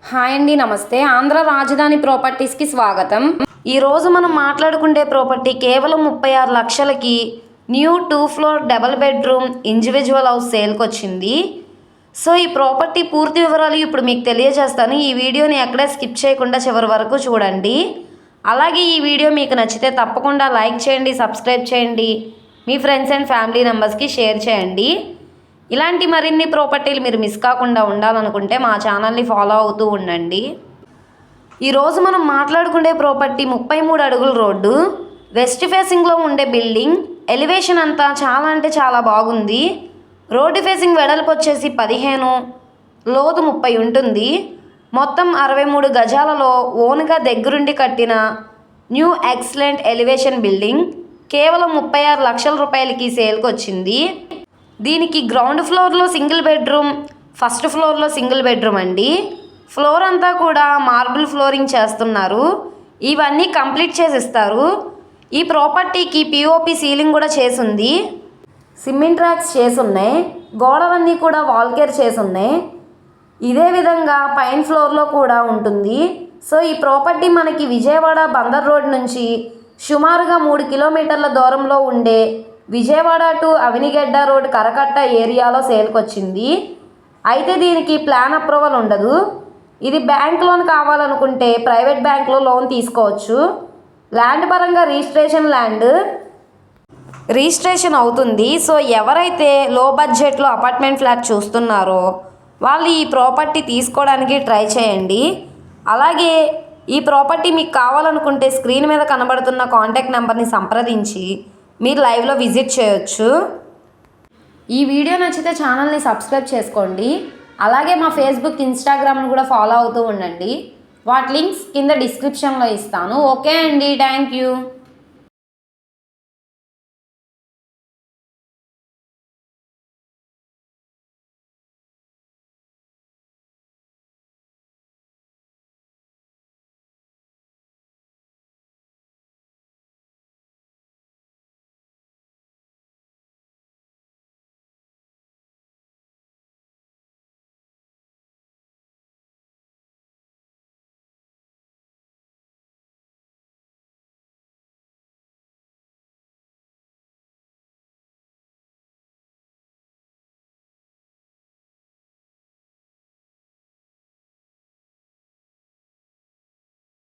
Hi అండి, నమస్తే. ఆంధ్ర రాజధాని ప్రాపర్టీస్కి స్వాగతం. ఈరోజు మనం మాట్లాడుకునే ప్రాపర్టీ కేవలం 36 లక్షలకి new 2 floor double bedroom individual house సేల్కి వచ్చింది. సో ఈ ప్రాపర్టీ పూర్తి వివరాలు ఇప్పుడు మీకు తెలియజేస్తాను. ఈ వీడియోని ఎక్కడా స్కిప్ చేయకుండా చివరి వరకు చూడండి. అలాగే ఈ వీడియో మీకు నచ్చితే తప్పకుండా లైక్ చేయండి, సబ్స్క్రైబ్ చేయండి, మీ ఫ్రెండ్స్ అండ్ ఫ్యామిలీ మెంబర్స్కి షేర్ చేయండి. ఇలాంటి మరిన్ని ప్రాపర్టీలు మీరు మిస్ కాకుండా ఉండాలనుకుంటే మా ఛానల్ని ఫాలో అవుతూ ఉండండి. ఈరోజు మనం మాట్లాడుకునే ప్రాపర్టీ 33 అడుగుల రోడ్డు, వెస్ట్ ఫేసింగ్లో ఉండే బిల్డింగ్. ఎలివేషన్ అంతా చాలా అంటే చాలా బాగుంది. రోడ్డు ఫేసింగ్ వెడల్పు వచ్చేసి 15, లోతు 30 ఉంటుంది. మొత్తం 63 గజాలలో ఓన్గా దగ్గరుండి కట్టిన న్యూ ఎక్సలెంట్ ఎలివేషన్ బిల్డింగ్ కేవలం 36 లక్షల రూపాయలకి సేల్కి వచ్చింది. దీనికి గ్రౌండ్ ఫ్లోర్లో సింగిల్ బెడ్రూమ్, ఫస్ట్ ఫ్లోర్లో సింగిల్ బెడ్రూమ్ అండి. ఫ్లోర్ అంతా కూడా మార్బుల్ ఫ్లోరింగ్ చేస్తున్నారు. ఇవన్నీ కంప్లీట్ చేసిస్తారు. ఈ ప్రాపర్టీకి పిఓపి సీలింగ్ కూడా చేసుంది. Cement tracks చేసున్నాయి. గోడలన్నీ కూడా వాల్కేర్ చేసున్నాయి. ఇదే విధంగా పైన ఫ్లోర్లో కూడా ఉంటుంది. సో ఈ ప్రాపర్టీ మనకి విజయవాడ బందర్ రోడ్ నుంచి సుమారుగా 3 కిలోమీటర్ల దూరంలో ఉండే విజయవాడ టు అవినిగడ్డ రోడ్ కరకట్ట ఏరియాలో సేల్కి వచ్చింది. అయితే దీనికి ప్లాన్ అప్రూవల్ ఉండదు. ఇది బ్యాంక్ లోన్ కావాలనుకుంటే ప్రైవేట్ బ్యాంక్లో లోన్ తీసుకోవచ్చు. ల్యాండ్ పరంగా రిజిస్ట్రేషన్ అవుతుంది. సో ఎవరైతే లో బడ్జెట్లో అపార్ట్మెంట్ ఫ్లాట్ చూస్తున్నారో వాళ్ళు ఈ ప్రాపర్టీ తీసుకోవడానికి ట్రై చేయండి. అలాగే ఈ ప్రాపర్టీ మీకు కావాలనుకుంటే స్క్రీన్ మీద కనబడుతున్న కాంటాక్ట్ నెంబర్ని సంప్రదించి మీరు లైవ్లో విజిట్ చేయొచ్చు. ఈ వీడియో నచ్చితే ఛానల్ని సబ్స్క్రైబ్ చేసుకోండి. అలాగే మా ఫేస్బుక్, ఇన్స్టాగ్రామ్ను కూడా ఫాలో అవుతూ ఉండండి. వాటి లింక్స్ కింద డిస్క్రిప్షన్లో ఇస్తాను. ఓకే అండి, థ్యాంక్ యూ.